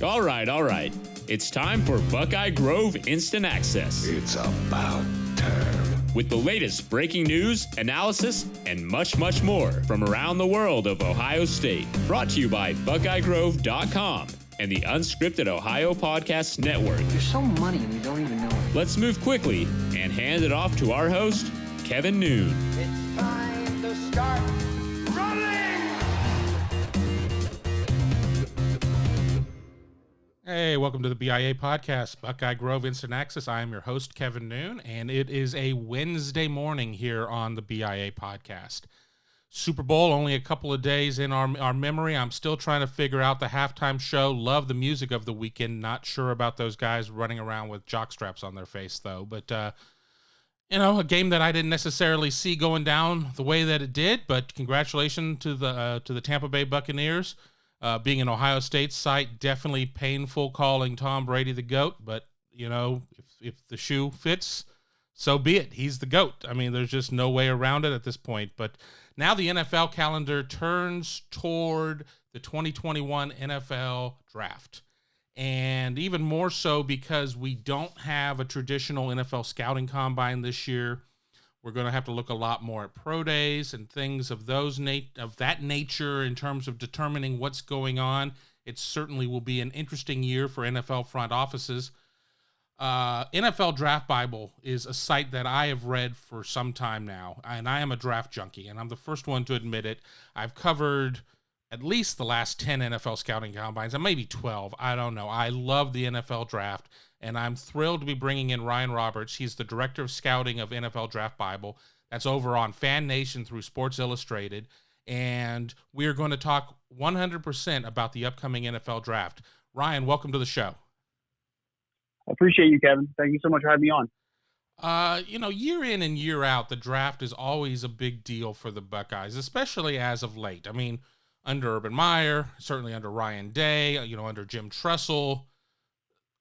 All right. It's time for Buckeye Grove Instant Access. It's about time. With the latest breaking news, analysis, and much, much more from around the world of Ohio State. Brought to you by BuckeyeGrove.com and the Unscripted Ohio Podcast Network. You're so money and you don't even know it. Let's move quickly and hand it off to our host, Kevin Noon. It's time to start running! Hey, welcome to the BIA podcast, Buckeye Grove Instant Access. I am your host, Kevin Noon, and it is a Wednesday morning here on the BIA podcast. Super Bowl, only a couple of days in our memory. I'm still trying to figure out the halftime show. Love the music of the weekend. Not sure about those guys running around with jock straps on their face, though. But, a game that I didn't necessarily see going down the way that it did. But congratulations to the Tampa Bay Buccaneers. Being an Ohio State site, definitely painful calling Tom Brady the GOAT. But, if the shoe fits, so be it. He's the GOAT. I mean, there's just no way around it at this point. But now the NFL calendar turns toward the 2021 NFL draft. And even more so because we don't have a traditional NFL scouting combine this year. We're going to have to look a lot more at pro days and things of that nature in terms of determining what's going on. It certainly will be an interesting year for NFL front offices. NFL Draft Bible is a site that I have read for some time now, and I am a draft junkie, and I'm the first one to admit it. I've covered at least the last 10 NFL scouting combines, and maybe 12. I don't know. I love the NFL draft. And I'm thrilled to be bringing in Ryan Roberts. He's the director of scouting of NFL Draft Bible. That's over on Fan Nation through Sports Illustrated. And we're going to talk 100% about the upcoming NFL draft. Ryan, welcome to the show. I appreciate you, Kevin. Thank you so much for having me on. Year in and year out, the draft is always a big deal for the Buckeyes, especially as of late. I mean, under Urban Meyer, certainly under Ryan Day, under Jim Tressel,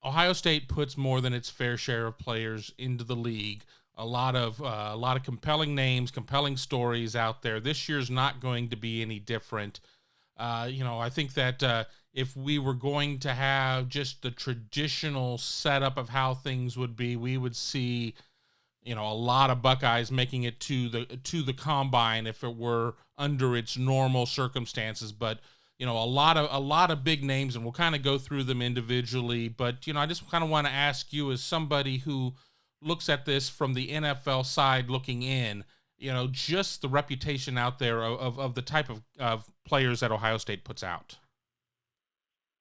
Ohio State puts more than its fair share of players into the league. A lot of compelling names, compelling stories out there. This year's not going to be any different. I think that if we were going to have just the traditional setup of how things would be, we would see, a lot of Buckeyes making it to the combine if it were under its normal circumstances. But a lot of big names, and we'll kind of go through them individually. But, I just kind of want to ask you, as somebody who looks at this from the NFL side looking in, just the reputation out there of the type of players that Ohio State puts out.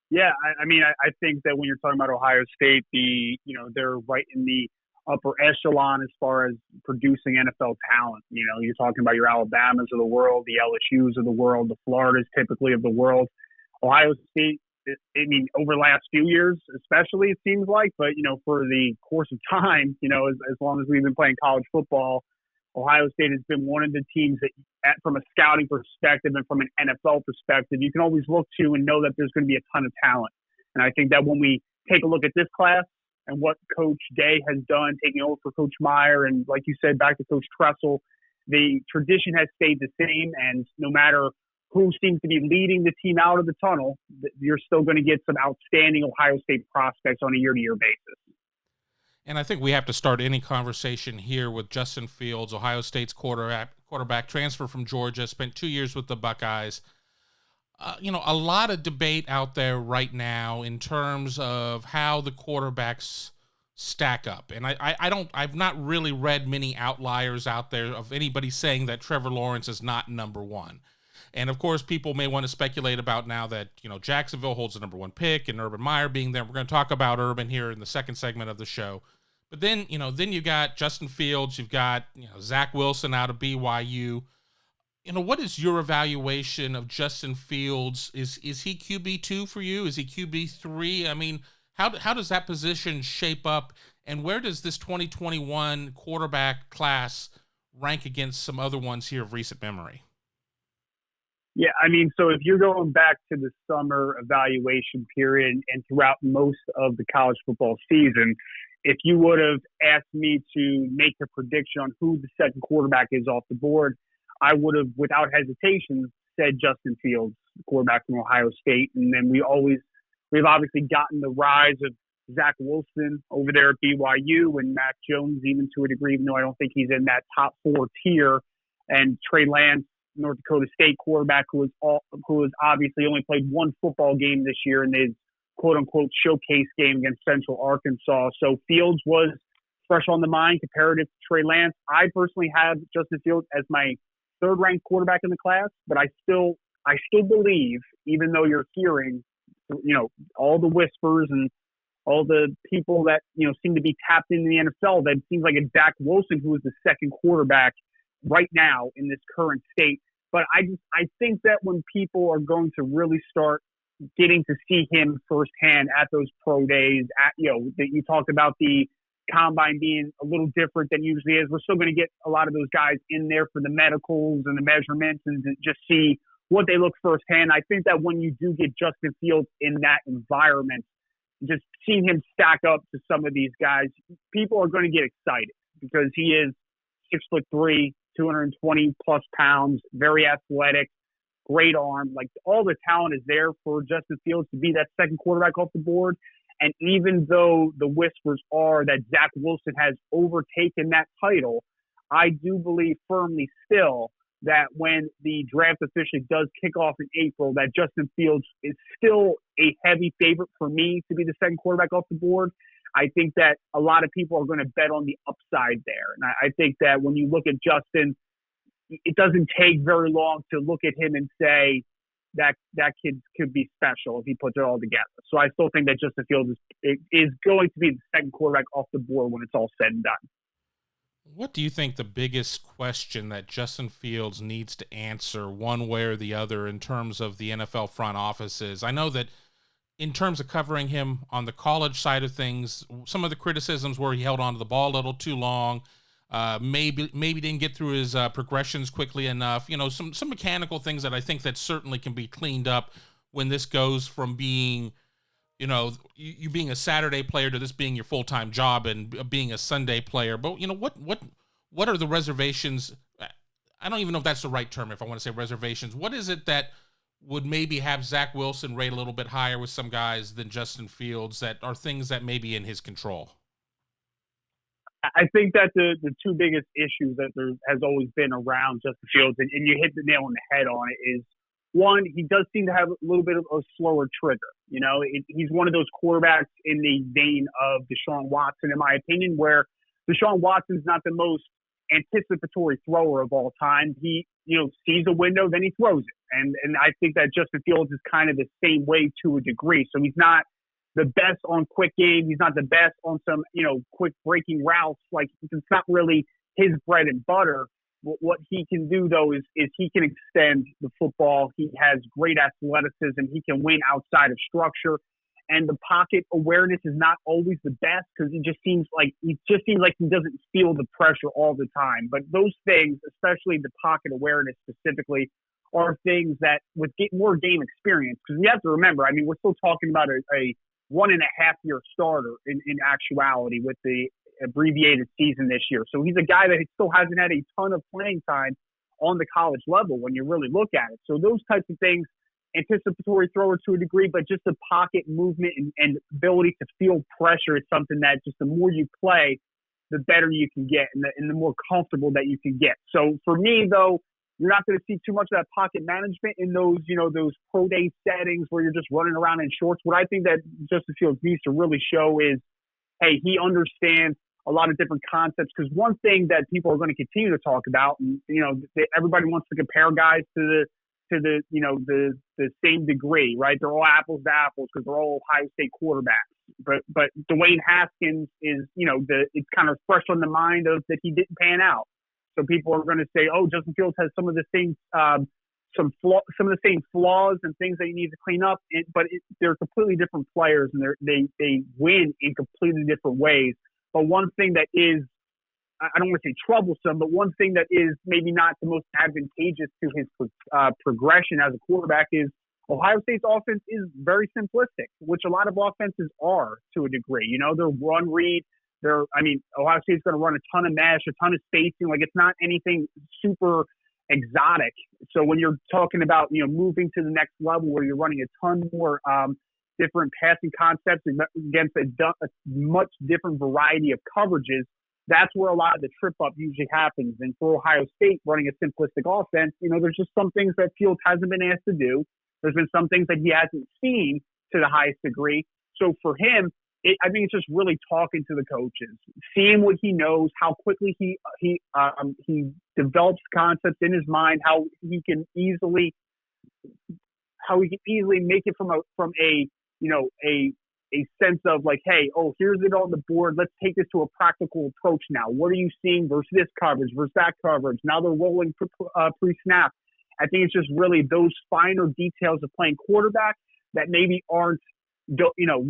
Yeah, I think that when you're talking about Ohio State, they're right in the upper echelon as far as producing NFL talent. You're talking about your Alabamas of the world, the LSUs of the world, the Floridas typically of the world. Ohio State, over the last few years especially, it seems like, but, for the course of time, as long as we've been playing college football, Ohio State has been one of the teams that, from a scouting perspective and from an NFL perspective, you can always look to and know that there's going to be a ton of talent. And I think that when we take a look at this class, and what Coach Day has done, taking over for Coach Meyer, and like you said, back to Coach Tressel, the tradition has stayed the same. And no matter who seems to be leading the team out of the tunnel, you're still going to get some outstanding Ohio State prospects on a year-to-year basis. And I think we have to start any conversation here with Justin Fields, Ohio State's quarterback, transfer from Georgia, spent 2 years with the Buckeyes. A lot of debate out there right now in terms of how the quarterbacks stack up. And I've not really read many outliers out there of anybody saying that Trevor Lawrence is not number one. And of course, people may want to speculate about now that, Jacksonville holds the number one pick and Urban Meyer being there. We're going to talk about Urban here in the second segment of the show. But then you got Justin Fields, you've got, Zach Wilson out of BYU. What is your evaluation of Justin Fields? Is he QB2 for you? Is he QB3? I mean, how does that position shape up, and where does this 2021 quarterback class rank against some other ones here of recent memory? Yeah, so if you're going back to the summer evaluation period and throughout most of the college football season, if you would have asked me to make a prediction on who the second quarterback is off the board, I would have, without hesitation, said Justin Fields, quarterback from Ohio State. And then we always We've obviously gotten the rise of Zach Wilson over there at BYU and Mac Jones even to a degree, even though I don't think he's in that top 4 tier. And Trey Lance, North Dakota State quarterback, who has obviously only played one football game this year in his quote-unquote showcase game against Central Arkansas. So Fields was fresh on the mind comparative to Trey Lance. I personally have Justin Fields as my third-ranked quarterback in the class, but I still believe, even though you're hearing, all the whispers and all the people that, seem to be tapped into the NFL, that it seems like it's Zach Wilson who is the second quarterback right now in this current state. But I think that when people are going to really start getting to see him firsthand at those pro days, that you talked about the combine being a little different than usually is, we're still going to get a lot of those guys in there for the medicals and the measurements and to just see what they look firsthand. I think that when you do get Justin Fields in that environment, just seeing him stack up to some of these guys, people are going to get excited because he is 6'3", 220 plus pounds, very athletic, great arm. Like, all the talent is there for Justin Fields to be that second quarterback off the board. And even though the whispers are that Zach Wilson has overtaken that title, I do believe firmly still that when the draft officially does kick off in April, that Justin Fields is still a heavy favorite for me to be the second quarterback off the board. I think that a lot of people are going to bet on the upside there. And I think that when you look at Justin, it doesn't take very long to look at him and say that kid could be special if he puts it all together. So I still think that Justin Fields is going to be the second quarterback off the board when it's all said and done. What do you think the biggest question that Justin Fields needs to answer one way or the other in terms of the NFL front office is? I know that in terms of covering him on the college side of things, some of the criticisms were he held onto the ball a little too long, maybe didn't get through his progressions quickly enough. Some mechanical things that I think that certainly can be cleaned up when this goes from being, you being a Saturday player to this being your full-time job and being a Sunday player. But what are the reservations? I don't even know if that's the right term. If I want to say reservations, what is it that would maybe have Zach Wilson rate a little bit higher with some guys than Justin Fields, that are things that may be in his control? I think that the two biggest issues that there has always been around Justin Fields, and you hit the nail on the head on it, is one, he does seem to have a little bit of a slower trigger. He's one of those quarterbacks in the vein of Deshaun Watson, in my opinion, where Deshaun Watson's not the most anticipatory thrower of all time. He, sees a window, then he throws it. And I think that Justin Fields is kind of the same way to a degree. So he's not the best on quick game. He's not the best on some, quick breaking routes. Like, it's not really his bread and butter. What he can do, though, is he can extend the football. He has great athleticism. He can win outside of structure. And the pocket awareness is not always the best because he just seems like he doesn't feel the pressure all the time. But those things, especially the pocket awareness specifically, are things that with more game experience, because we have to remember, we're still talking about a 1.5-year starter in actuality with the abbreviated season this year. So he's a guy that still hasn't had a ton of playing time on the college level when you really look at it. So those types of things, anticipatory thrower to a degree, but just the pocket movement and ability to feel pressure is something that just the more you play, the better you can get and the more comfortable that you can get. So for me, though, you're not going to see too much of that pocket management in those, those pro day settings where you're just running around in shorts. What I think that Justin Fields needs to really show is, hey, he understands a lot of different concepts. Because one thing that people are going to continue to talk about, and everybody wants to compare guys to the same degree, right? They're all apples to apples because they're all Ohio State quarterbacks. But Dwayne Haskins is, it's kind of fresh on the mind of that he didn't pan out. So people are going to say, oh, Justin Fields has some of the same some of the same flaws and things that you need to clean up. But they're completely different players, and they win in completely different ways. But one thing that is, I don't want to say troublesome, but one thing that is maybe not the most advantageous to his progression as a quarterback is Ohio State's offense is very simplistic, which a lot of offenses are to a degree. They're run read. Ohio State's going to run a ton of mesh, a ton of spacing. Like, it's not anything super exotic. So when you're talking about, moving to the next level where you're running a ton more, different passing concepts against a much different variety of coverages, that's where a lot of the trip up usually happens. And for Ohio State running a simplistic offense, there's just some things that Fields hasn't been asked to do. There's been some things that he hasn't seen to the highest degree. So for him, I think it's just really talking to the coaches, seeing what he knows, how quickly he develops concepts in his mind, how he can easily make it from a sense of like, hey, here's it on the board. Let's take this to a practical approach now. What are you seeing versus this coverage versus that coverage? Now they're rolling pre-snap. I think it's just really those finer details of playing quarterback that maybe aren't,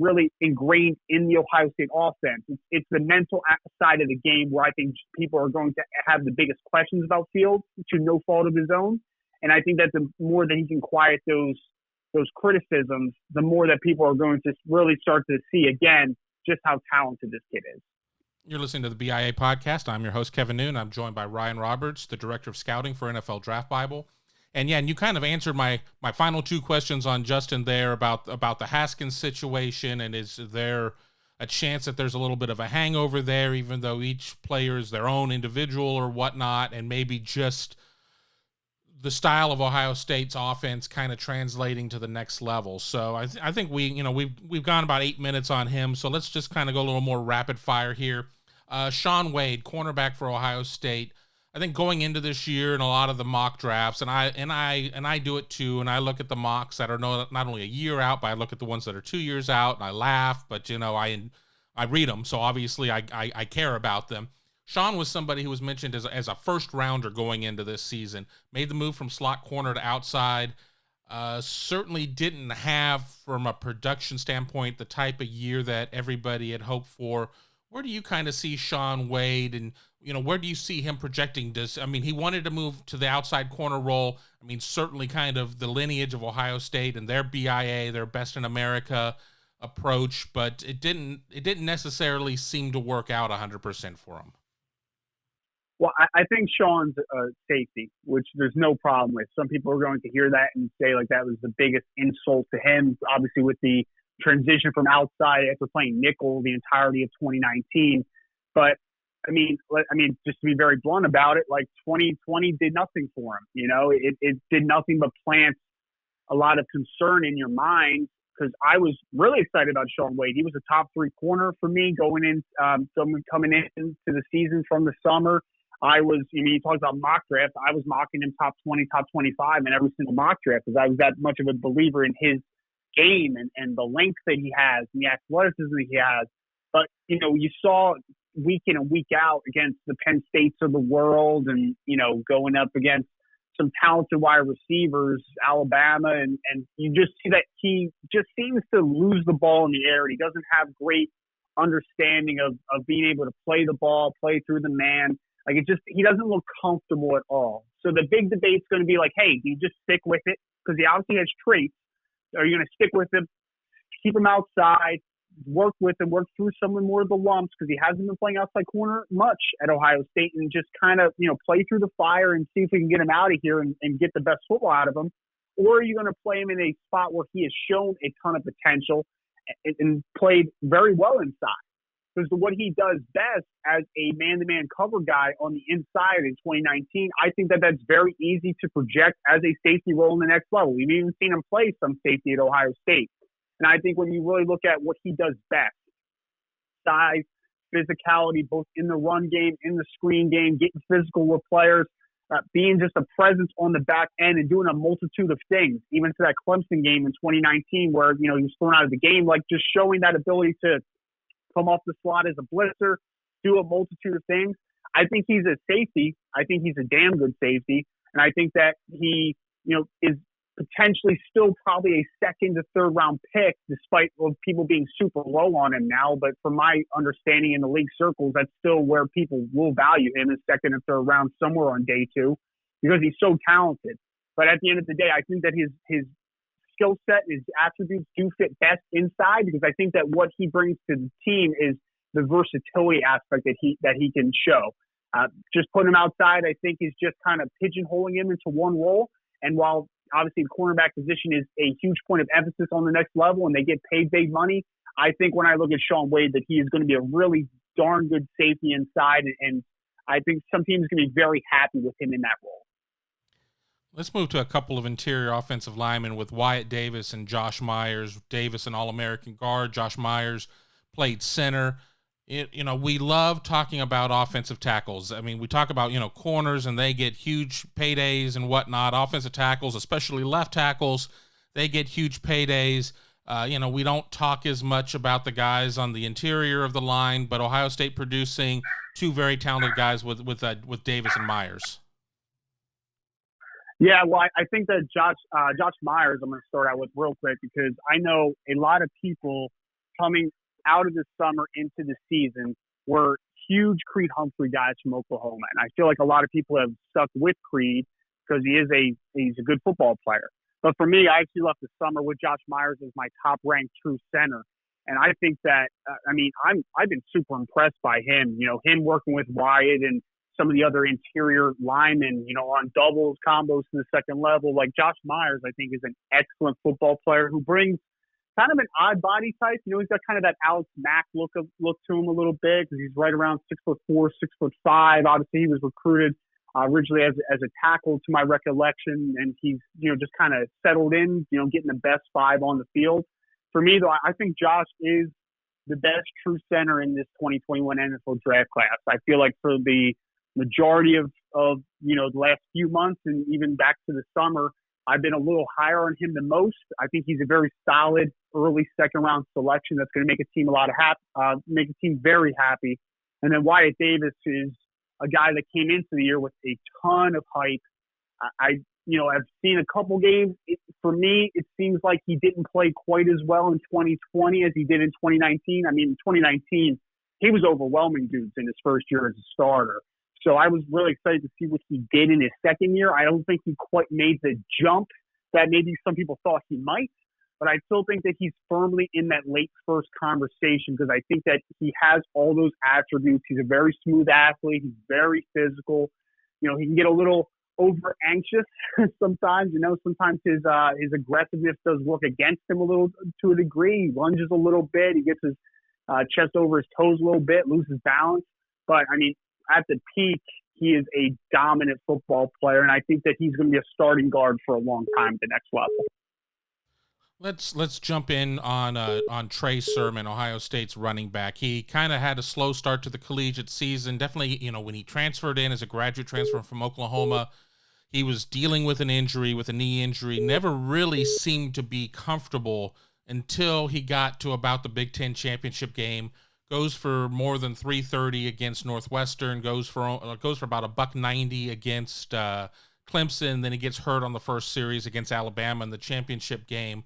really ingrained in the Ohio State offense. It's the mental side of the game where I think people are going to have the biggest questions about Fields to no fault of his own. And I think that the more that he can quiet those criticisms, the more that people are going to really start to see again just how talented this kid is. You're listening to the BIA podcast. I'm your host, Kevin Noon. I'm joined by Ryan Roberts, the director of scouting for NFL Draft Bible. And you kind of answered my final two questions on Justin there about the Haskins situation, and is there a chance that there's a little bit of a hangover there, even though each player is their own individual or whatnot, and maybe just the style of Ohio State's offense kind of translating to the next level. So I think we've gone about 8 minutes on him. So let's just kind of go a little more rapid fire here. Shaun Wade, cornerback for Ohio State. I think going into this year and a lot of the mock drafts, and I do it too, and I look at the mocks that are not only a year out, but I look at the ones that are 2 years out, and I laugh, but I read them, so obviously I care about them. Shaun was somebody who was mentioned as a first rounder going into this season, made the move from slot corner to outside, certainly didn't have, from a production standpoint, the type of year that everybody had hoped for. Where do you kind of see Shaun Wade, and where do you see him projecting? He wanted to move to the outside corner role. Certainly kind of the lineage of Ohio State and their BIA, their best in America approach, but it didn't necessarily seem to work out 100% for him. Well, I think Shaun's safety, which there's no problem with. Some people are going to hear that and say like that was the biggest insult to him, obviously with the transition from outside after playing nickel the entirety of 2019. But just to be very blunt about it, like 2020 did nothing for him. It did nothing but plant a lot of concern in your mind, because I was really excited about Shaun Wade. He was a top 3 corner for me coming into the season from the summer. You talked about mock draft. I was mocking him top 20, top 25 in every single mock draft, because I was that much of a believer in his game and the length that he has and the athleticism that he has. But, you saw week in and week out against the Penn States of the world and, going up against some talented wide receivers, Alabama, and you just see that he just seems to lose the ball in the air. He doesn't have great understanding of being able to play the ball, play through the man. He doesn't look comfortable at all. So the big debate's going to be like, hey, do you just stick with it? Because he obviously has traits. Are you going to stick with him, keep him outside, work with him, work through some of more of the lumps, because he hasn't been playing outside corner much at Ohio State, and just kind of, play through the fire and see if we can get him out of here and get the best football out of him? Or are you going to play him in a spot where he has shown a ton of potential and played very well inside? Because what he does best as a man-to-man cover guy on the inside in 2019, I think that's very easy to project as a safety role in the next level. We've even seen him play some safety at Ohio State. And I think when you really look at what he does best, size, physicality, both in the run game, in the screen game, getting physical with players, being just a presence on the back end and doing a multitude of things, even to that Clemson game in 2019 where, he was thrown out of the game, like just showing that ability to come off the slot as a blitzer, do a multitude of things. I think he's a safety. I think he's a damn good safety. And I think that he, is potentially still probably a second to third round pick, despite people being super low on him now. But from my understanding in the league circles, that's still where people will value him, in second and third round, somewhere on day 2, because he's so talented. But at the end of the day, I think that his skill set, his attributes do fit best inside, because I think that what he brings to the team is the versatility aspect that he can show. Just putting him outside, I think, is just kind of pigeonholing him into one role. And while obviously the cornerback position is a huge point of emphasis on the next level, and they get paid big money. I think when I look at Shaun Wade, that he is going to be a really darn good safety inside, and I think some teams are going to be very happy with him in that role. Let's move to a couple of interior offensive linemen with Wyatt Davis and Josh Myers. Davis, an All-American guard. Josh Myers played center. We love talking about offensive tackles. I mean, we talk about, corners, and they get huge paydays and whatnot. Offensive tackles, especially left tackles, they get huge paydays. We don't talk as much about the guys on the interior of the line, but Ohio State producing two very talented guys with Davis and Myers. Yeah, well, I think that Josh Myers, I'm going to start out with real quick, because I know a lot of people coming out of the summer into the season were huge Creed Humphrey guys from Oklahoma. And I feel like a lot of people have stuck with Creed because he's a good football player. But for me, I actually left the summer with Josh Myers as my top-ranked true center. And I think that, I've been super impressed by him. Him working with Wyatt and some of the other interior linemen, on doubles, combos to the second level. Like Josh Myers, I think, is an excellent football player who brings kind of an odd body type. He's got kind of that Alex Mack look to him a little bit, because he's right around 6'4", 6'5". Obviously, he was recruited originally as a tackle, to my recollection, and he's just kind of settled in, getting the best five on the field. For me, though, I think Josh is the best true center in this 2021 NFL draft class. I feel like for the majority of the last few months, and even back to the summer, I've been a little higher on him than most. I think he's a very solid early second round selection that's going to make a team make a team very happy. And then Wyatt Davis is a guy that came into the year with a ton of hype. I've seen a couple games. For me, it seems like he didn't play quite as well in 2020 as he did in 2019. I mean, in 2019, he was overwhelming dudes in his first year as a starter. So I was really excited to see what he did in his second year. I don't think he quite made the jump that maybe some people thought he might, but I still think that he's firmly in that late first conversation, because I think that he has all those attributes. He's a very smooth athlete. He's very physical. He can get a little over anxious sometimes. Sometimes his aggressiveness does work against him a little to a degree. He lunges a little bit. He gets his chest over his toes a little bit, loses balance. But at the peak, he is a dominant football player, and I think that he's going to be a starting guard for a long time at the next level. Let's jump in on Trey Sermon, Ohio State's running back. He kind of had a slow start to the collegiate season. Definitely, when he transferred in as a graduate transfer from Oklahoma, he was dealing with an injury, with a knee injury. Never really seemed to be comfortable until he got to about the Big Ten championship game. Goes for more than 330 against Northwestern. Goes for about $190 against Clemson. Then he gets hurt on the first series against Alabama in the championship game.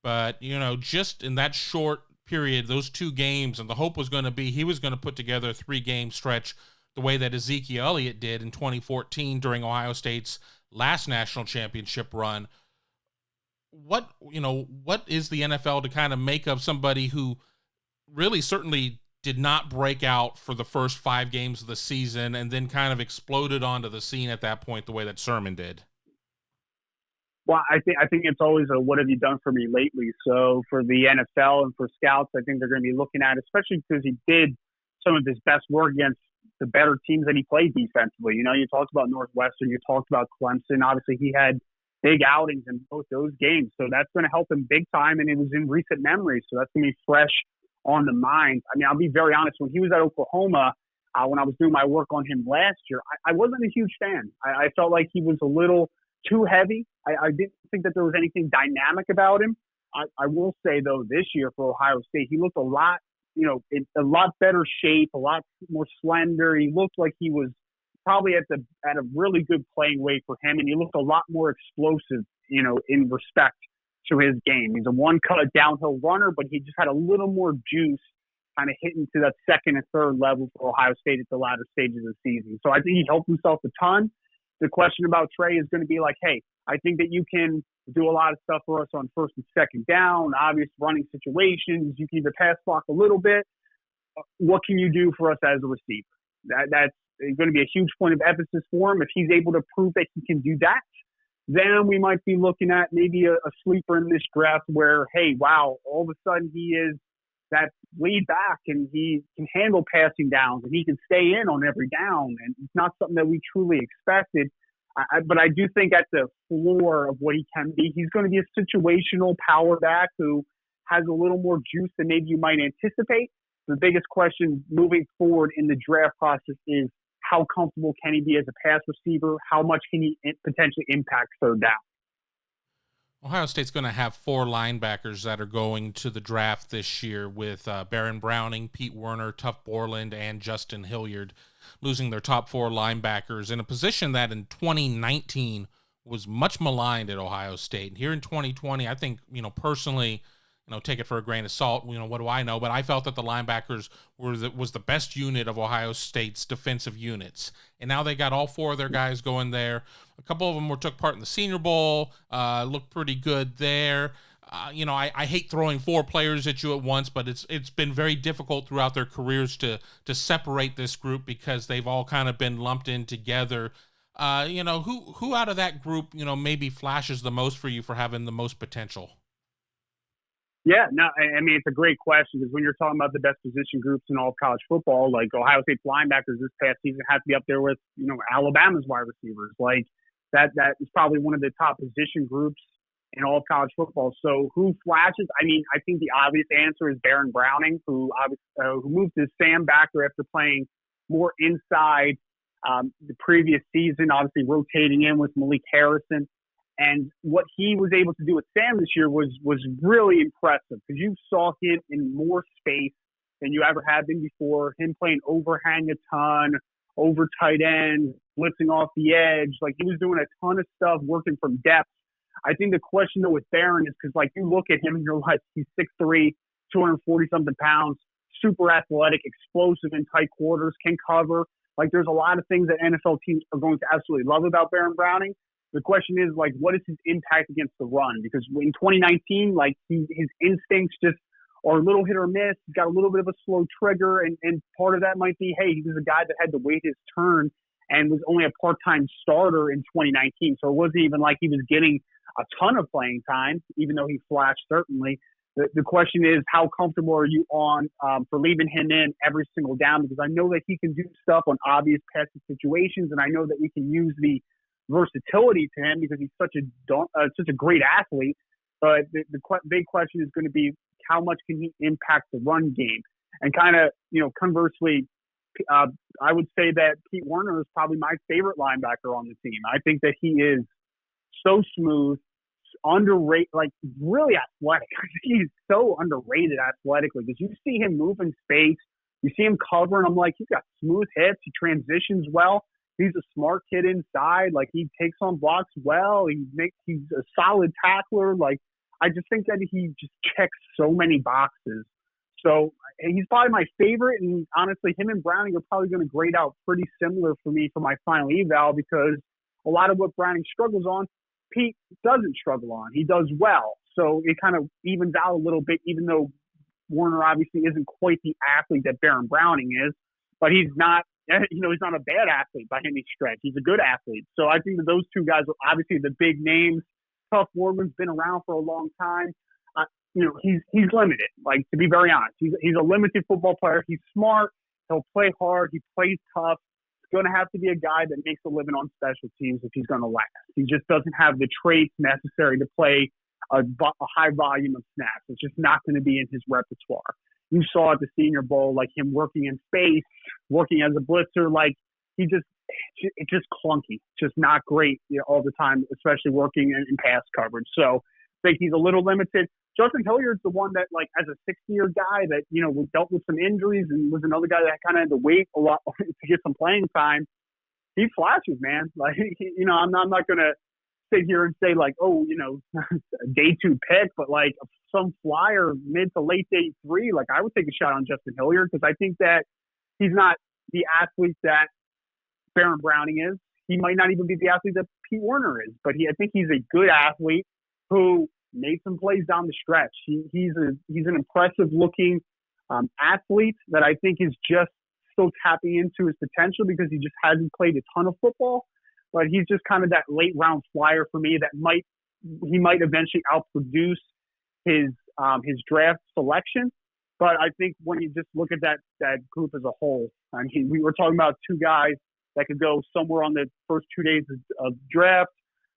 But just in that short period, those two games, and the hope was going to be he was going to put together a 3-game stretch the way that Ezekiel Elliott did in 2014 during Ohio State's last national championship run. What is the NFL to kind of make of somebody who really certainly did not break out for the first 5 games of the season and then kind of exploded onto the scene at that point the way that Sermon did? Well, I think it's always a what have you done for me lately? So for the NFL and for scouts, I think they're going to be looking at, especially because he did some of his best work against the better teams that he played defensively. You talked about Northwestern, you talked about Clemson. Obviously, he had big outings in both those games. So that's going to help him big time, and it was in recent memory. So that's going to be fresh on the mind. I'll be very honest. When he was at Oklahoma, when I was doing my work on him last year, I wasn't a huge fan. I felt like he was a little too heavy. I didn't think that there was anything dynamic about him. I will say, though, this year for Ohio State, he looked a lot better shape, a lot more slender. He looked like he was probably at a really good playing weight for him, and he looked a lot more explosive, in respect to his game. He's a one-cut downhill runner, but he just had a little more juice kind of hitting to that second and third level for Ohio State at the latter stages of the season. So I think he helped himself a ton. The question about Trey is going to be like, hey, I think that you can do a lot of stuff for us on first and second down, obvious running situations. You can either pass block a little bit. What can you do for us as a receiver? That's going to be a huge point of emphasis for him. If he's able to prove that he can do that, then we might be looking at maybe a sleeper in this draft where, hey, wow, all of a sudden he is that laid back and he can handle passing downs and he can stay in on every down. And it's not something that we truly expected. But I do think at the floor of what he can be, he's going to be a situational power back who has a little more juice than maybe you might anticipate. The biggest question moving forward in the draft process is how comfortable can he be as a pass receiver? How much can he potentially impact third down? Ohio State's going to have 4 linebackers that are going to the draft this year with Baron Browning, Pete Werner, Tuff Borland, and Justin Hilliard, losing their top 4 linebackers in a position that in 2019 was much maligned at Ohio State. And here in 2020, I think, personally, take it for a grain of salt. What do I know? But I felt that the linebackers was the best unit of Ohio State's defensive units. And now they got all 4 of their guys going there. A couple of them took part in the Senior Bowl, looked pretty good there. I hate throwing 4 players at you at once, but it's been very difficult throughout their careers to separate this group because they've all kind of been lumped in together. Who out of that group, maybe flashes the most for you for having the most potential? Yeah, no, I mean, it's a great question because when you're talking about the best position groups in all of college football, like Ohio State's linebackers this past season have to be up there with, Alabama's wide receivers. Like that is probably one of the top position groups in all of college football. So who flashes? I mean, I think the obvious answer is Baron Browning, who moved to Sam backer after playing more inside the previous season, obviously rotating in with Malik Harrison. And what he was able to do with Sam this year was really impressive because you saw him in more space than you ever had been before. Him playing overhang a ton, over tight ends, blitzing off the edge. Like he was doing a ton of stuff, working from depth. I think the question though with Barron is because like you look at him and you're like, he's 6'3", 240 something pounds, super athletic, explosive in tight quarters, can cover. Like there's a lot of things that NFL teams are going to absolutely love about Baron Browning. The question is, like, what is his impact against the run? Because in 2019, like, his instincts just are a little hit or miss. He's got a little bit of a slow trigger, and part of that might be, hey, he was a guy that had to wait his turn and was only a part-time starter in 2019. So it wasn't even like he was getting a ton of playing time, even though he flashed, certainly. The question is, how comfortable are you on for leaving him in every single down? Because I know that he can do stuff on obvious passing situations, and I know that we can use the versatility to him because he's such a great athlete. But the big question is going to be how much can he impact the run game? And kind of, conversely, I would say that Pete Werner is probably my favorite linebacker on the team. I think that he is so smooth, underrated, like really athletic. I think he's so underrated athletically because you see him move in space, you see him cover, and I'm like, he's got smooth hips, he transitions well. He's a smart kid inside. Like he takes on blocks well. He's a solid tackler. Like I just think that he just checks so many boxes. So he's probably my favorite. And honestly, him and Browning are probably going to grade out pretty similar for me for my final eval because a lot of what Browning struggles on, Pete doesn't struggle on. He does well. So it kind of evens out a little bit, even though Werner obviously isn't quite the athlete that Baron Browning is, but he's not a bad athlete by any stretch. He's a good athlete. So I think that those two guys are obviously the big names. Tuff Borland's been around for a long time. He's limited. Like, to be very honest, he's a limited football player. He's smart. He'll play hard. He plays tough. He's going to have to be a guy that makes a living on special teams if he's going to last. He just doesn't have the traits necessary to play a high volume of snaps. It's just not going to be in his repertoire. You saw at the Senior Bowl, like him working in space, working as a blitzer, like it's just clunky. It's just not great all the time, especially working in pass coverage. So I think he's a little limited. Justin Hilliard's the one that, like, as a 6-year guy that, dealt with some injuries and was another guy that kind of had to wait a lot to get some playing time. He flashes, man. Like, I'm not going to sit here and say, like, day 2 pick, but like some flyer mid to late day 3, like I would take a shot on Justin Hilliard because I think that he's not the athlete that Baron Browning is. He might not even be the athlete that Pete Werner is, but I think he's a good athlete who made some plays down the stretch. He's an impressive looking athlete that I think is just still tapping into his potential because he just hasn't played a ton of football. but he's just kind of that late round flyer for me that he might eventually outproduce his draft selection. But I think when you just look at that group as a whole, I mean, we were talking about two guys that could go somewhere on the first 2 days of draft.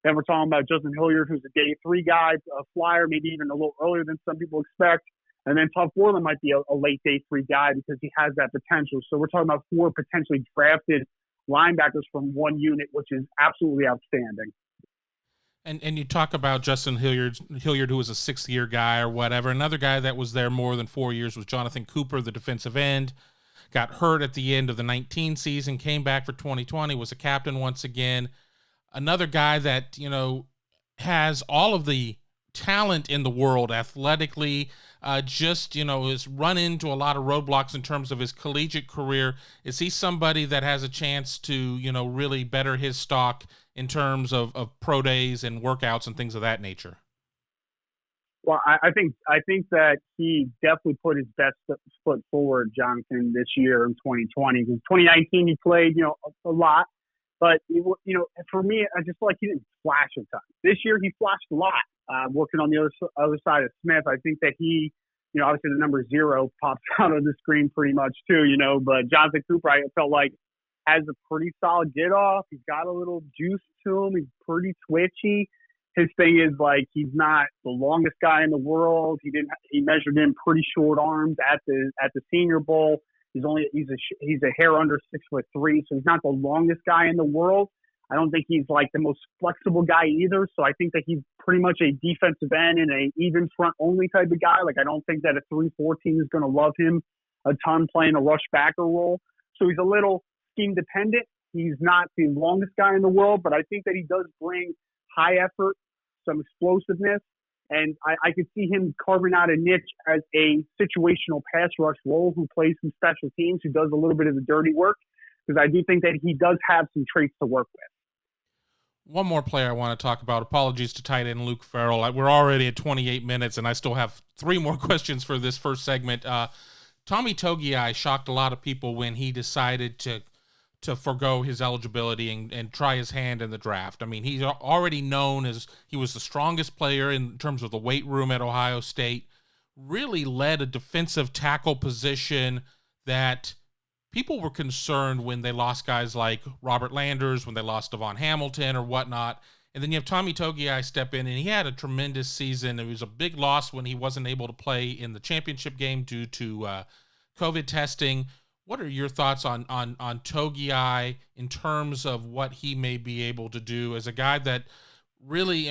Then we're talking about Justin Hilliard, who's a day 3 guy, a flyer, maybe even a little earlier than some people expect. And then Tuff Worland might be a late day 3 guy because he has that potential. So we're talking about 4 potentially drafted linebackers from one unit, which is absolutely outstanding. And you talk about Justin Hilliard, who was a 6th-year guy or whatever. Another guy that was there more than 4 years was Jonathan Cooper, the defensive end. Got hurt at the end of the 19 season, came back for 2020, was a captain once again. Another guy that, has all of the talent in the world athletically, has run into a lot of roadblocks in terms of his collegiate career. Is he somebody that has a chance to, really better his stock in terms of pro days and workouts and things of that nature? Well, I think that he definitely put his best foot forward, Jonathan, this year in 2020. Because 2019 he played, a lot, but for me, I just feel like he didn't flash a ton. This year he flashed a lot. Working on the other side of Smith, I think that he, obviously the number 0 pops out of the screen pretty much too, But Jonathan Cooper, I felt like has a pretty solid get off. He's got a little juice to him. He's pretty twitchy. His thing is like he's not the longest guy in the world. He measured in pretty short arms at the Senior Bowl. He's a hair under 6'3", so he's not the longest guy in the world. I don't think he's like the most flexible guy either. So I think that he's pretty much a defensive end and a even front only type of guy. Like I don't think that a 3-4 team is going to love him a ton playing a rush backer role. So he's a little scheme dependent. He's not the longest guy in the world, but I think that he does bring high effort, some explosiveness, and I could see him carving out a niche as a situational pass rush role who plays some special teams, who does a little bit of the dirty work, because I do think that he does have some traits to work with. One more player I want to talk about. Apologies to tight end Luke Farrell. We're already at 28 minutes, and I still have 3 more questions for this first segment. Tommy Togiai shocked a lot of people when he decided to forego his eligibility and try his hand in the draft. I mean, he's already known as he was the strongest player in terms of the weight room at Ohio State, really led a defensive tackle position that people were concerned when they lost guys like Robert Landers, when they lost Devon Hamilton or whatnot. And then you have Tommy Togiai step in, and he had a tremendous season. It was a big loss when he wasn't able to play in the championship game due to COVID testing. What are your thoughts on Togiai in terms of what he may be able to do as a guy that really,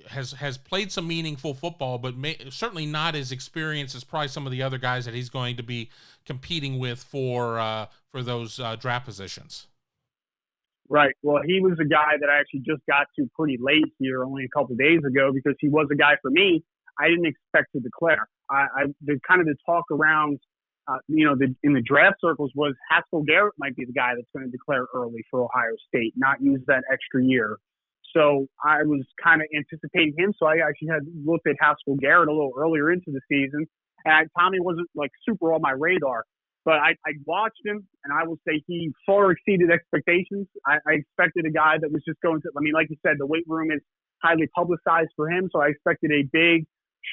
has played some meaningful football, but certainly not as experienced as probably some of the other guys that he's going to be competing with for those draft positions? Right. Well, he was a guy that I actually just got to pretty late here, only a couple of days ago, because he was a guy for me I didn't expect to declare. The talk around in the draft circles was Haskell Garrett might be the guy that's going to declare early for Ohio State, not use that extra year. So I was kind of anticipating him. So I actually had looked at Haskell Garrett a little earlier into the season. And Tommy wasn't like super on my radar, but I watched him, and I will say he far exceeded expectations. I expected a guy that was just going to, like you said, the weight room is highly publicized for him. So I expected a big,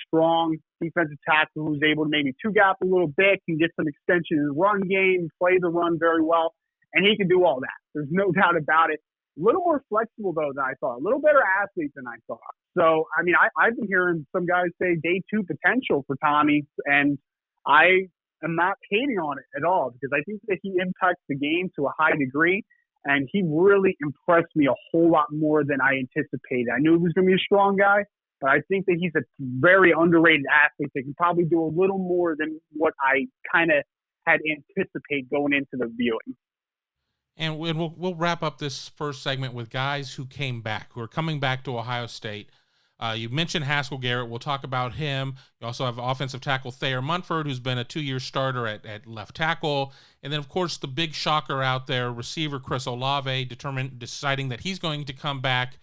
strong defensive tackle who's able to maybe two-gap a little bit, can get some extension in the run game, play the run very well, and he can do all that. There's no doubt about it. A little more flexible, though, than I thought. A little better athlete than I thought. So, I've been hearing some guys say day two potential for Tommy, and I am not hating on it at all because I think that he impacts the game to a high degree, and he really impressed me a whole lot more than I anticipated. I knew he was going to be a strong guy, but I think that he's a very underrated athlete that can probably do a little more than what I kind of had anticipated going into the viewing. And we'll wrap up this first segment with guys who came back, who are coming back to Ohio State. You mentioned Haskell Garrett. We'll talk about him. You also have offensive tackle Thayer Munford, who's been a 2-year starter at left tackle. And then, of course, the big shocker out there, receiver Chris Olave, deciding that he's going to come back.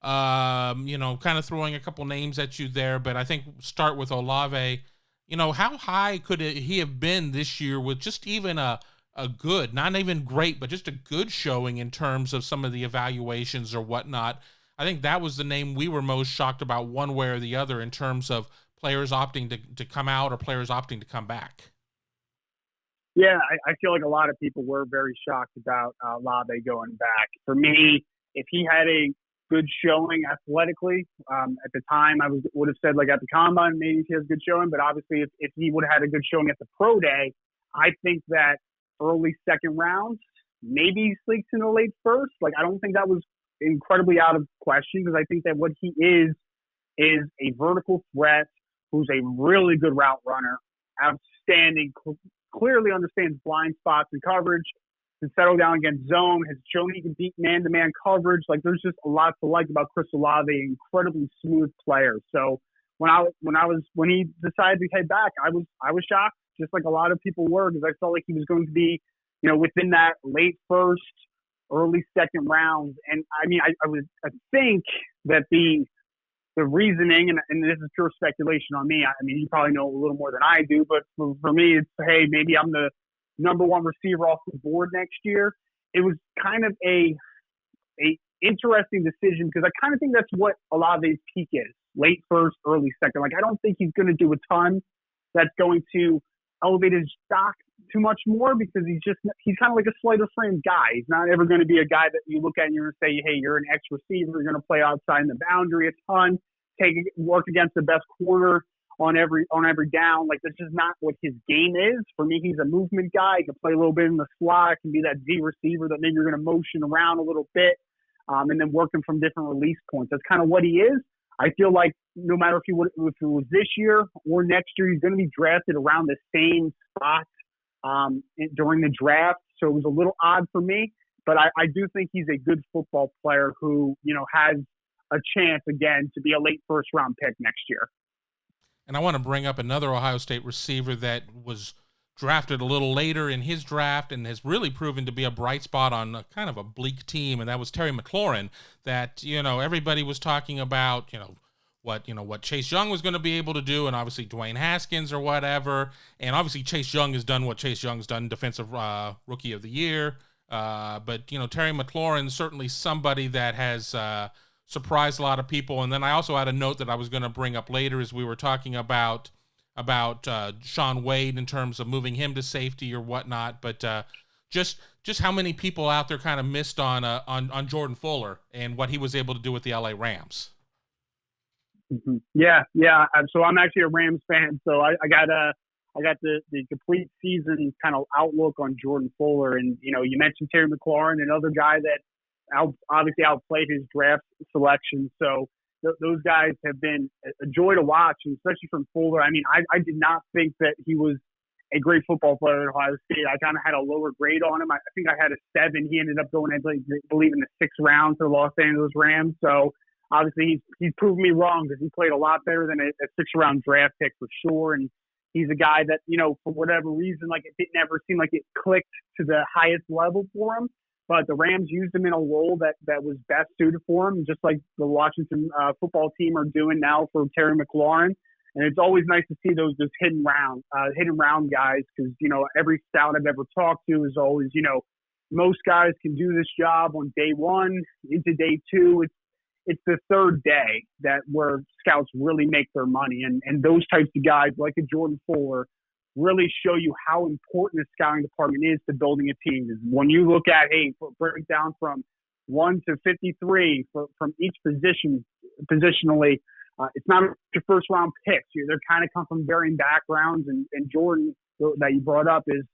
Kind of throwing a couple names at you there, but I think start with Olave. How high could he have been this year with just even a a good, not even great, but just a good showing in terms of some of the evaluations or whatnot. I think that was the name we were most shocked about one way or the other in terms of players opting to come out or players opting to come back. Yeah, I feel like a lot of people were very shocked about Olave going back. For me, if he had a good showing athletically, at the time I would have said like at the combine, maybe he has a good showing, but obviously if he would have had a good showing at the pro day, I think that early second rounds, maybe he sneaks in the late first. Like, I don't think that was incredibly out of question because I think that what he is a vertical threat who's a really good route runner, outstanding, clearly understands blind spots and coverage, can settle down against zone, has shown he can beat man-to-man coverage. Like, there's just a lot to like about Chris Olave, incredibly smooth player. So when he decided to head back, I was shocked, just like a lot of people were, because I felt like he was going to be, within that late first, early second rounds. And I mean, I think that the reasoning, and this is pure speculation on me. I mean, you probably know a little more than I do, but for me, it's, hey, maybe I'm the number one receiver off the board next year. It was kind of a interesting decision because I kind of think that's what Olave's peak is: late first, early second. Like, I don't think he's going to do a ton that's going to elevate his stock too much more because he's kind of like a slighter frame guy. He's not ever going to be a guy that you look at and you're going to say, hey, you're an X receiver. You're going to play outside in the boundary a ton, work against the best corner on every down. Like, that's just not what his game is. For me, he's a movement guy. He can play a little bit in the slot. Can be that Z receiver that maybe you're going to motion around a little bit and then working from different release points. That's kind of what he is. I feel like no matter if it was this year or next year, he's going to be drafted around the same spot during the draft. So it was a little odd for me, but I do think he's a good football player who, has a chance again to be a late first round pick next year. And I want to bring up another Ohio State receiver that was drafted a little later in his draft and has really proven to be a bright spot on a kind of a bleak team, and that was Terry McLaurin. That everybody was talking about what Chase Young was going to be able to do, and obviously Dwayne Haskins or whatever, and obviously Chase Young has done what Chase Young's done, defensive rookie of the year. But Terry McLaurin certainly somebody that has surprised a lot of people. And then I also had a note that I was going to bring up later as we were talking about Shaun Wade in terms of moving him to safety or whatnot. But just how many people out there kind of missed on Jordan Fuller and what he was able to do with the LA Rams. Mm-hmm. Yeah. So I'm actually a Rams fan. So I got the complete season kind of outlook on Jordan Fuller. And, you mentioned Terry McLaurin, another guy that obviously outplayed his draft selection. So those guys have been a joy to watch, and especially from Fuller. I mean, I did not think that he was a great football player at Ohio State. I kind of had a lower grade on him. I think I had a 7. He ended up going, I believe, in the 6th round for the Los Angeles Rams. So obviously he's proven me wrong because he played a lot better than a 6th round draft pick for sure. And he's a guy that, for whatever reason, like, it didn't ever seem like it clicked to the highest level for him. But the Rams used him in a role that was best suited for him, just like the Washington football team are doing now for Terry McLaurin. And it's always nice to see those hidden round guys because, every scout I've ever talked to is always, most guys can do this job on day 1 into day 2. It's the 3rd day where scouts really make their money. And those types of guys like a Jordan Fuller really show you how important the scouting department is to building a team. When you look at, break down from 1 to 53 from each position, positionally, it's not your first round picks. They're kind of come from varying backgrounds, and Jordan that you brought up is,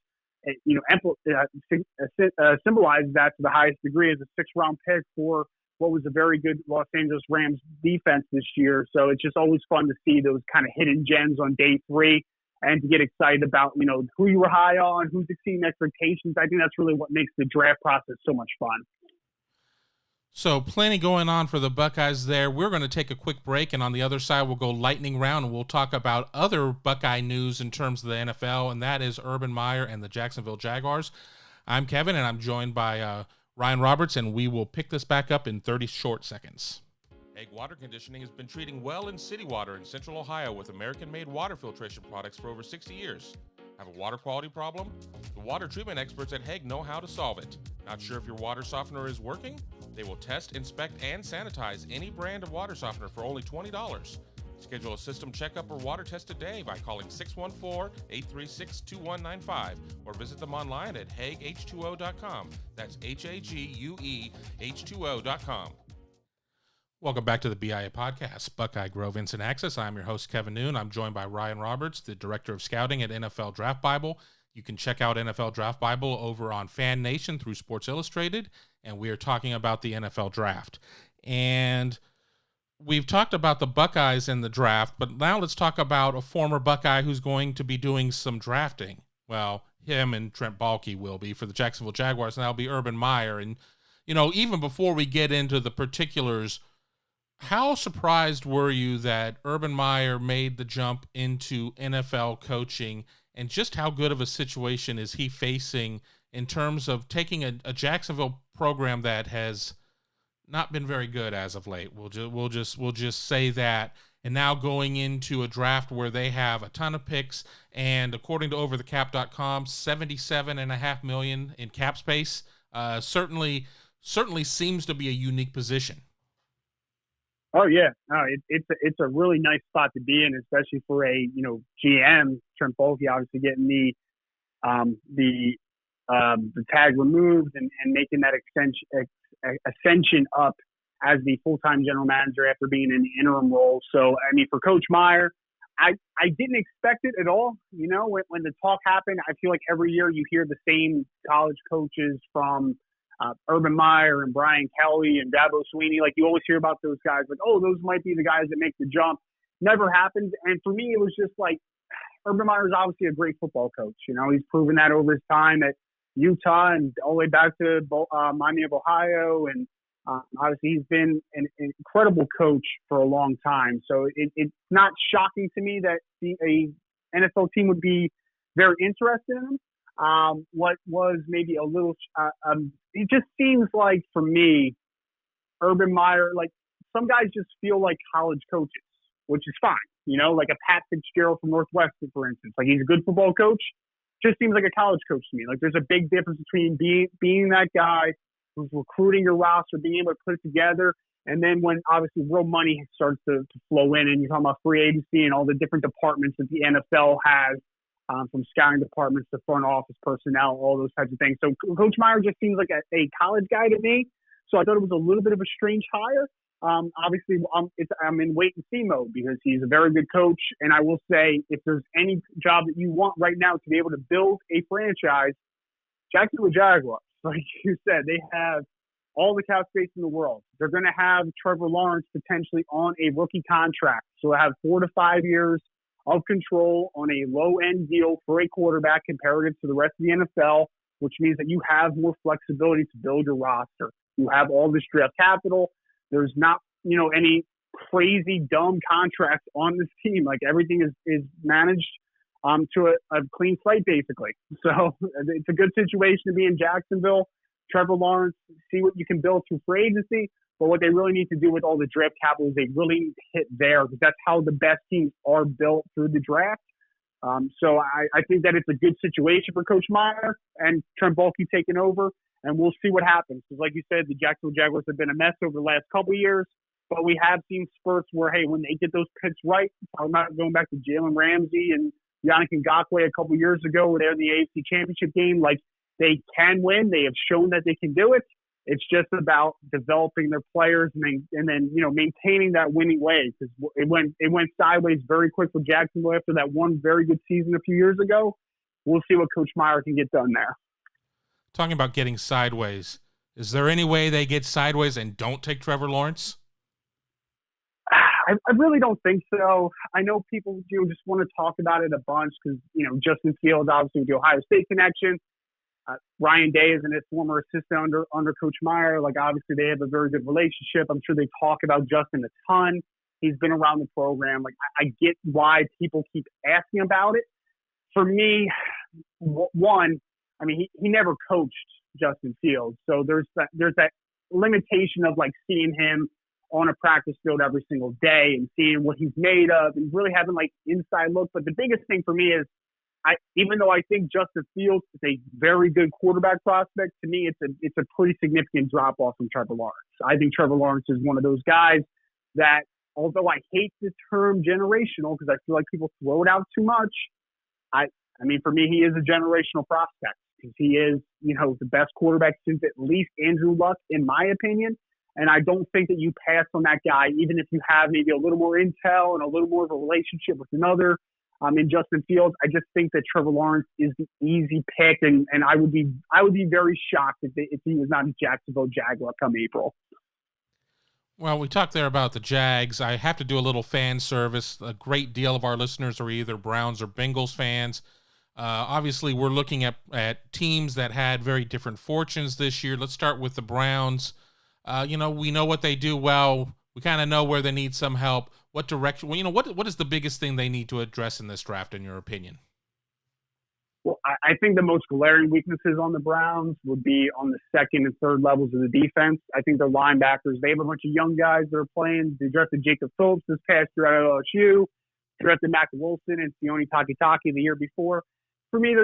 symbolizes that to the highest degree as a 6th round pick for what was a very good Los Angeles Rams defense this year. So it's just always fun to see those kind of hidden gems on day 3. And to get excited about, who you were high on, who's exceeding expectations. I think that's really what makes the draft process so much fun. So plenty going on for the Buckeyes there. We're going to take a quick break, and on the other side, we'll go lightning round, and we'll talk about other Buckeye news in terms of the NFL, and that is Urban Meyer and the Jacksonville Jaguars. I'm Kevin, and I'm joined by Ryan Roberts, and we will pick this back up in 30 short seconds. Egg Water Conditioning has been treating well in city water in Central Ohio with American-made water filtration products for over 60 years. Have a water quality problem? The water treatment experts at Hague know how to solve it. Not sure if your water softener is working? They will test, inspect, and sanitize any brand of water softener for only $20. Schedule a system checkup or water test today by calling 614-836-2195 or visit them online at HagueH2O.com. That's Hague H2O.com. Welcome back to the BIA podcast, Buckeye Grove Instant Access. I'm your host, Kevin Noon. I'm joined by Ryan Roberts, the Director of Scouting at NFL Draft Bible. You can check out NFL Draft Bible over on Fan Nation through Sports Illustrated, and we are talking about the NFL Draft. And we've talked about the Buckeyes in the draft, but now let's talk about a former Buckeye who's going to be doing some drafting. Well, him and Trent Baalke will be for the Jacksonville Jaguars, and that'll be Urban Meyer. And, you know, even before we get into the particulars, how surprised were you that Urban Meyer made the jump into NFL coaching, and just how good of a situation is he facing in terms of taking a Jacksonville program that has not been very good as of late? We'll just say that, and now going into a draft where they have a ton of picks, and according to overthecap.com, $77.5 million in cap space. Certainly seems to be a unique position. Oh yeah, no, it's a really nice spot to be in, especially for a GM. Trent Baalke obviously getting the tag removed and making that ascension up as the full-time general manager after being in the interim role. So I mean, for Coach Meyer, I didn't expect it at all. You know, when the talk happened, I feel like every year you hear the same college coaches from Urban Meyer and Brian Kelly and Dabo Swinney. Like, you always hear about those guys, like, oh, those might be the guys that make the jump. Never happened. And for me, it was just like, Urban Meyer is obviously a great football coach. You know, he's proven that over his time at Utah and all the way back to Miami of Ohio. And obviously he's been an incredible coach for a long time. So it's not shocking to me that a NFL team would be very interested in him. What was maybe a little, it just seems like, for me, Urban Meyer, like, some guys just feel like college coaches, which is fine. You know, like a Pat Fitzgerald from Northwestern, for instance. Like, he's a good football coach, just seems like a college coach to me. Like, there's a big difference between being that guy who's recruiting your roster, being able to put it together, and then when obviously real money starts to flow in, and you're talking about free agency and all the different departments that the NFL has, from scouting departments to front office personnel, all those types of things. So Coach Meyer just seems like a college guy to me. So I thought it was a little bit of a strange hire. Obviously, I'm in wait and see mode because he's a very good coach. And I will say, if there's any job that you want right now to be able to build a franchise, Jacksonville Jaguars, like you said, they have all the cap space in the world. They're going to have Trevor Lawrence potentially on a rookie contract. So they have 4 to 5 years of control on a low-end deal for a quarterback comparative to the rest of the NFL, which means that you have more flexibility to build your roster. You have all this draft capital. There's not, any crazy, dumb contracts on this team. Like, everything is managed to a clean slate, basically. So it's a good situation to be in Jacksonville. Trevor Lawrence, see what you can build through free agency. But what they really need to do with all the draft capital is they really need to hit there, because that's how the best teams are built through the draft. So I think that it's a good situation for Coach Meyer and Trent Baalke taking over, and we'll see what happens. Because like you said, the Jacksonville Jaguars have been a mess over the last couple of years, but we have seen spurts where, hey, when they get those picks right, talking about going back to Jalen Ramsey and Yannick Ngakoue a couple of years ago where they're in the AFC Championship game, like, they can win. They have shown that they can do it. It's just about developing their players and then maintaining that winning way, because it went sideways very quick for Jacksonville after that one very good season a few years ago. We'll see what Coach Meyer can get done there. Talking about getting sideways, is there any way they get sideways and don't take Trevor Lawrence? I really don't think so. I know people just want to talk about it a bunch because Justin Fields, obviously with the Ohio State connection. Ryan Day is his former assistant under Coach Meyer. Like, obviously they have a very good relationship. I'm sure they talk about Justin a ton. He's been around the program. Like, I get why people keep asking about it. For me, one, I mean, he never coached Justin Fields. So there's that limitation of, like, seeing him on a practice field every single day and seeing what he's made of and really having, like, inside look. But the biggest thing for me is, even though I think Justin Fields is a very good quarterback prospect, to me it's a pretty significant drop off from Trevor Lawrence. I think Trevor Lawrence is one of those guys that, although I hate the term generational because I feel like people throw it out too much, I mean, for me, he is a generational prospect because he is, the best quarterback since at least Andrew Luck, in my opinion. And I don't think that you pass on that guy, even if you have maybe a little more intel and a little more of a relationship with another. In Justin Fields, I just think that Trevor Lawrence is the easy pick, and I would be very shocked if he was not a Jacksonville Jaguar come April. Well, we talked there about the Jags. I have to do a little fan service. A great deal of our listeners are either Browns or Bengals fans. Obviously, we're looking at teams that had very different fortunes this year. Let's start with the Browns. We know what they do well. We kind of know where they need some help. What direction? Well, what is the biggest thing they need to address in this draft, in your opinion? Well, I think the most glaring weaknesses on the Browns would be on the second and third levels of the defense. I think their linebackers, they have a bunch of young guys that are playing. They drafted Jacob Phillips this past year out of LSU. Drafted Mac Wilson and Sione Takitaki the year before. For me,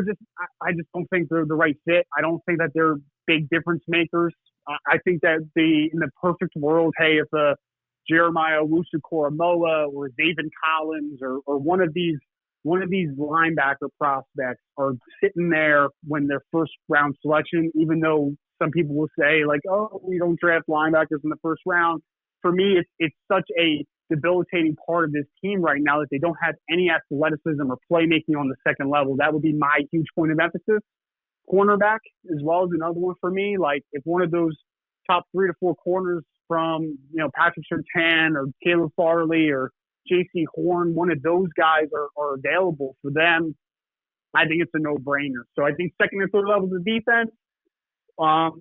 I just don't think they're the right fit. I don't think that they're big difference makers. I think that in the perfect world, hey, if Jeremiah Owusu-Koramoah or Zaven Collins or one of these linebacker prospects are sitting there when their first round selection, even though some people will say like, oh, we don't draft linebackers in the first round. For me, it's such a debilitating part of this team right now that they don't have any athleticism or playmaking on the second level. That would be my huge point of emphasis. Cornerback as well as another one for me. Like if one of those top 3 to 4 corners from, Patrick Surtain or Caleb Farley or J.C. Horn, one of those guys are available for them, I think it's a no-brainer. So I think second and third levels of defense are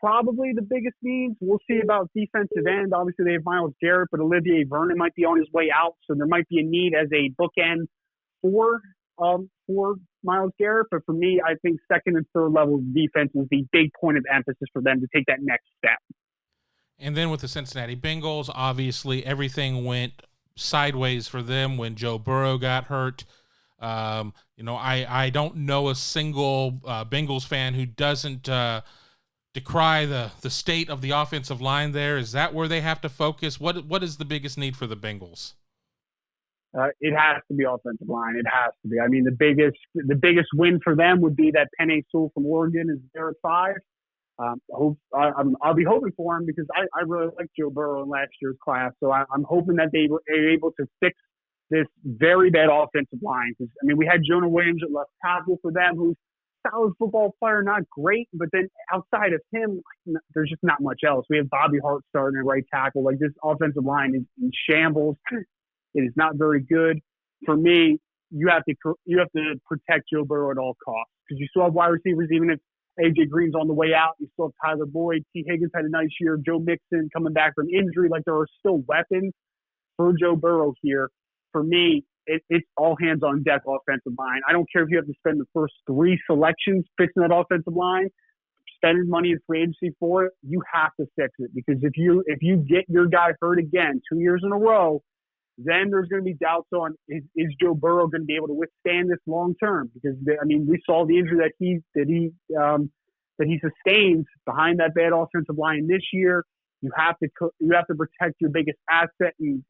probably the biggest needs. We'll see about defensive end. Obviously, they have Myles Garrett, but Olivier Vernon might be on his way out, so there might be a need as a bookend for Myles Garrett. But for me, I think second and third level of defense is the big point of emphasis for them to take that next step. And then with the Cincinnati Bengals, obviously everything went sideways for them when Joe Burrow got hurt. I don't know a single Bengals fan who doesn't decry the state of the offensive line there. Is that where they have to focus? What is the biggest need for the Bengals? It has to be offensive line. It has to be. I mean, the biggest win for them would be that Penei Sewell from Oregon is there at 5. I'll be hoping for him because I really liked Joe Burrow in last year's class. So I'm hoping that they were able to fix this very bad offensive line. Because, I mean, we had Jonah Williams at left tackle for them, who's a solid football player, not great. But then outside of him, there's just not much else. We have Bobby Hart starting at right tackle. Like, this offensive line is in shambles. It is not very good. For me, you have to protect Joe Burrow at all costs because you still have wide receivers, even if AJ Green's on the way out. You still have Tyler Boyd. T. Higgins had a nice year. Joe Mixon coming back from injury. Like, there are still weapons for Joe Burrow here. For me, it's all hands on deck offensive line. I don't care if you have to spend the first 3 selections fixing that offensive line, spending money in free agency for it. You have to fix it because if you get your guy hurt again 2 years in a row, then there's going to be doubts on is Joe Burrow going to be able to withstand this long term? Because we saw the injury that he sustained behind that bad offensive line this year. You have to protect your biggest asset, and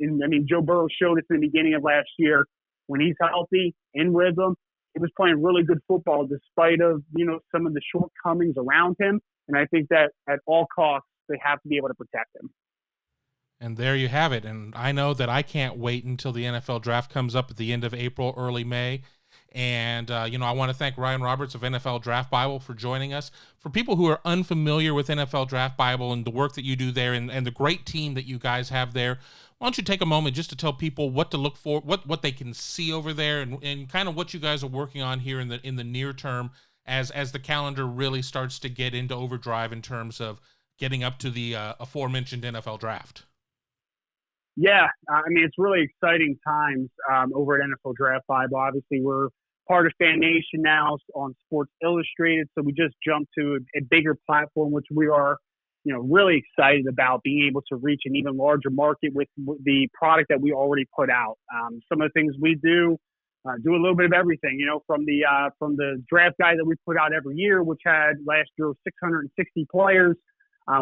Joe Burrow showed us in the beginning of last year when he's healthy, in rhythm, he was playing really good football despite of some of the shortcomings around him. And I think that at all costs they have to be able to protect him. And there you have it. And I know that I can't wait until the NFL draft comes up at the end of April, early May. And, I want to thank Ryan Roberts of NFL Draft Bible for joining us. For people who are unfamiliar with NFL Draft Bible and the work that you do there and the great team that you guys have there, why don't you take a moment just to tell people what to look for, what they can see over there and kind of what you guys are working on here in the near term as the calendar really starts to get into overdrive in terms of getting up to the aforementioned NFL draft. Yeah, it's really exciting times over at NFL Draft Bible. Obviously, we're part of Fan Nation now on Sports Illustrated, so we just jumped to a bigger platform, which we are, really excited about being able to reach an even larger market with the product that we already put out. Some of the things we do do a little bit of everything, from the draft guide that we put out every year, which had last year 660 players.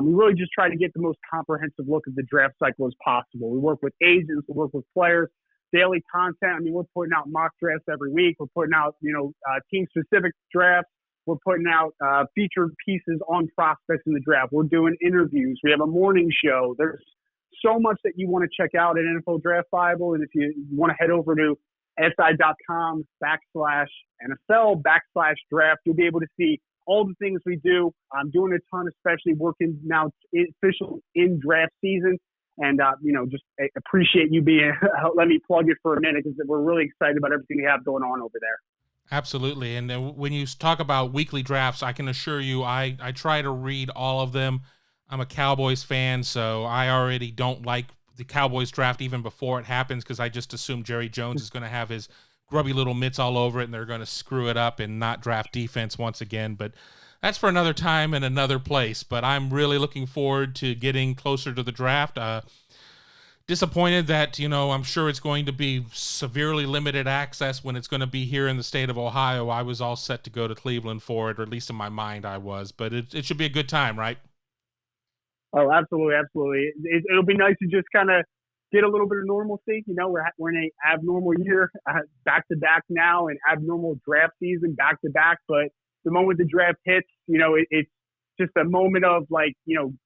We really just try to get the most comprehensive look at the draft cycle as possible. We work with agents, we work with players, daily content. I mean, we're putting out mock drafts every week. We're putting out, team-specific drafts. We're putting out featured pieces on prospects in the draft. We're doing interviews. We have a morning show. There's so much that you want to check out at NFL Draft Bible. And if you want to head over to si.com/NFL/draft, you'll be able to see all the things we do. I'm doing a ton, especially working now official in draft season. And, just appreciate you being, let me plug it for a minute because we're really excited about everything we have going on over there. Absolutely. And when you talk about weekly drafts, I can assure you I try to read all of them. I'm a Cowboys fan, so I already don't like the Cowboys draft even before it happens because I just assume Jerry Jones is going to have his grubby little mitts all over it and they're going to screw it up and not draft defense once again. But that's for another time and another place. But I'm really looking forward to getting closer to the draft. Disappointed that, I'm sure it's going to be severely limited access when it's going to be here in the state of Ohio. I was all set to go to Cleveland for it, or at least in my mind I was. But it should be a good time, right? Oh, absolutely, absolutely. It'll be nice to just kind of get a little bit of normalcy. We're in an abnormal year back-to-back now, and abnormal draft season back-to-back. But the moment the draft hits, it's just a moment of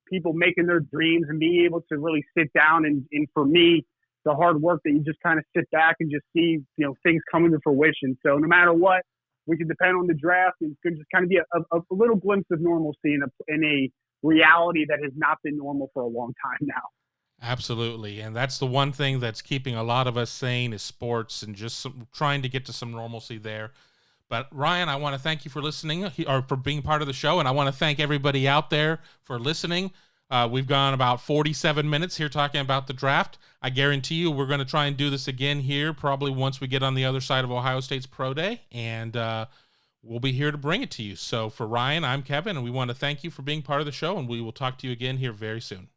people making their dreams and being able to really sit down and for me, the hard work that you just kind of sit back and just see, things coming to fruition. So no matter what, we can depend on the draft. It's going to just kind of be a little glimpse of normalcy in a reality that has not been normal for a long time now. Absolutely. And that's the one thing that's keeping a lot of us sane is sports and just trying to get to some normalcy there. But Ryan, I want to thank you for listening or for being part of the show. And I want to thank everybody out there for listening. We've gone about 47 minutes here talking about the draft. I guarantee you we're going to try and do this again here probably once we get on the other side of Ohio State's Pro Day. And we'll be here to bring it to you. So for Ryan, I'm Kevin, and we want to thank you for being part of the show. And we will talk to you again here very soon.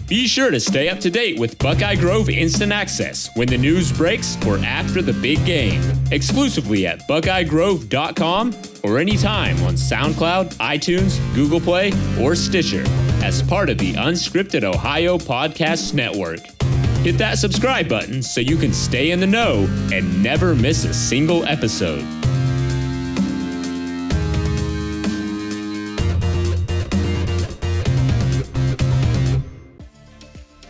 Be sure to stay up to date with Buckeye Grove Instant Access when the news breaks or after the big game. Exclusively at BuckeyeGrove.com or anytime on SoundCloud, iTunes, Google Play, or Stitcher as part of the Unscripted Ohio Podcast Network. Hit that subscribe button so you can stay in the know and never miss a single episode.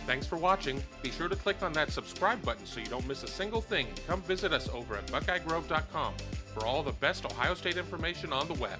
Thanks for watching. Be sure to click on that subscribe button so you don't miss a single thing, and come visit us over at BuckeyeGrove.com for all the best Ohio State information on the web.